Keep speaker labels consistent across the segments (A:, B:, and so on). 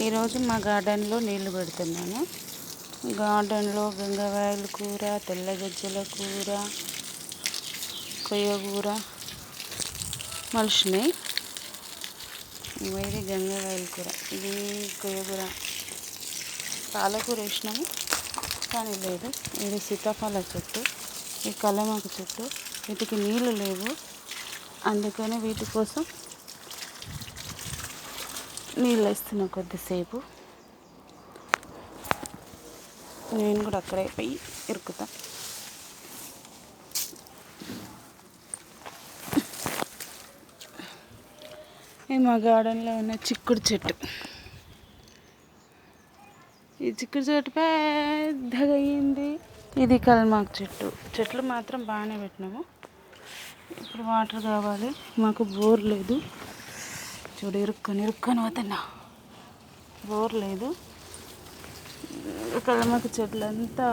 A: ఈరోజు మా గార్డెన్లో నీళ్లు పెడుతున్నాను. గార్డెన్లో గంగవాయల కూర, తెల్లగజ్జల కూర, కొయ్య కూర మలిసినాయి. ఇది గంగవాయల కూర, ఇది కొయ్య కూర. పాలకూర వేసినాము కానీ లేదు. ఇది సీతాఫల చెట్టు, ఈ కలమాకు చెట్టు. వీటికి నీళ్ళు లేవు, అందుకని వీటి కోసం నీళ్ళు వేస్తున్నా కొద్దిసేపు. నేను కూడా అక్కడే పోయి ఇరుకుతా. ఇది మా గార్డెన్లో ఉన్న చిక్కుడు చెట్టు. ఈ చిక్కుడు చెట్టు పెద్దగా అయ్యింది. ఇది కల్మాకు చెట్టు. చెట్లు మాత్రం బాగానే పెట్టినాము. ఇప్పుడు వాటర్ కావాలి, మాకు బోర్ లేదు. చూడు, ఇరుక్కొని పోతున్నా. బోర్ లేదు. కల్మాకు చెట్లంతా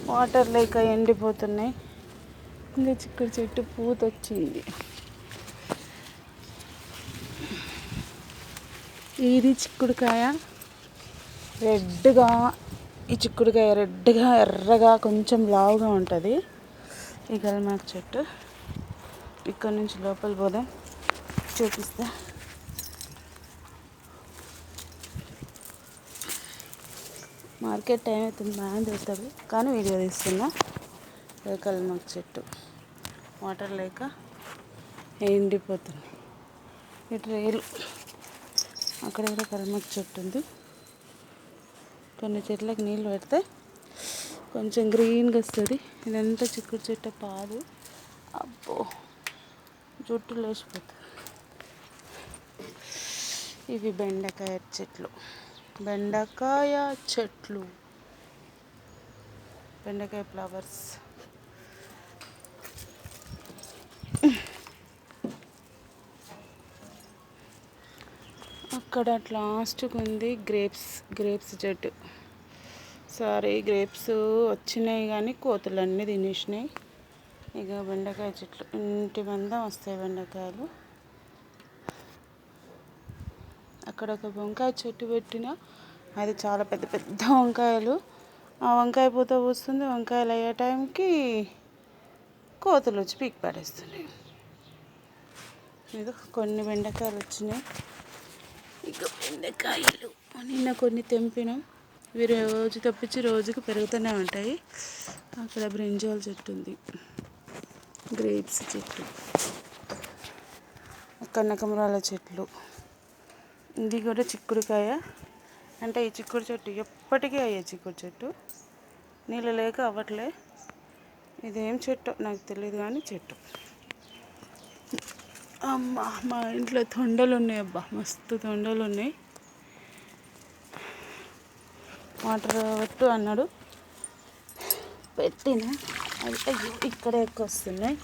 A: వాటర్ లేక ఎండిపోతున్నాయి. ఇంకా చిక్కుడు చెట్టు పూత వచ్చింది. ఇది చిక్కుడుకాయ రెడ్గా, ఈ చిక్కుడుకాయ రెడ్గా ఎర్రగా కొంచెం లావుగా ఉంటుంది. ఈ కల్మాకు చెట్టు. ఇక్కడ నుంచి లోపల పోదాం, చూపిస్తా. మార్కెట్ టైం అవుతుంది, బాగా దొరుకుతుంది కానీ వీడియో తీస్తున్నా. కల్మాకు చెట్టు వాటర్ లేక ఎండిపోతుంది. ఈ ట్రేలు అక్కడ కూడా కల్మాకు చెట్టు ఉంది. కొన్ని చెట్లకు నీళ్ళు పెడితే కొంచెం గ్రీన్గా వస్తుంది. ఇదంతా చిక్కుడు చెట్టు పాదు. అబ్బో, జుట్టు లేచిపోతుంది. ఇవి బెండకాయ చెట్లు. బెండకాయ ఫ్లవర్స్. అక్కడ లాస్ట్కి ఉంది గ్రేప్స్ చెట్టు. సారీ, గ్రేప్స్ వచ్చినాయి కానీ కోతులన్నీ తినేసినాయి. ఇక బెండకాయ చెట్లు ఇంటి మందం వస్తాయి బెండకాయలు. అక్కడ ఒక వంకాయ చెట్టు పెట్టిన, అది చాలా పెద్ద పెద్ద వంకాయలు. ఆ వంకాయ పూత పూస్తుంది. వంకాయలు అయ్యే టైంకి కోతులు వచ్చి పీకి పడేస్తున్నాయి. ఇది కొన్ని బెండకాయలు వచ్చినాయి. ఇక బెండకాయలు నిన్న కొన్ని తెంపినాం. ఇవి రోజు తప్పించి రోజుకు పెరుగుతూనే ఉంటాయి. అక్కడ బ్రింజాల్ చెట్టు ఉంది, గ్రేప్స్ చెట్టు, కనకమరాల చెట్లు. ఇది కూడా చిక్కుడుకాయ. అంటే ఈ చిక్కుడు చెట్టు ఎప్పటికీ అయ్యే చిక్కుడు చెట్టు, నీళ్ళు లేక అవ్వట్లే. ఇదేం చెట్టు నాకు తెలియదు కానీ చెట్టు. అమ్మ, మా ఇంట్లో తొండలు ఉన్నాయి. అబ్బా, మస్తు తొండలు ఉన్నాయి. వాటర్ పెట్టు అన్నాడు, పెట్టిన. అది అయ్యో, ఇక్కడే ఎక్కువ వస్తున్నాయి.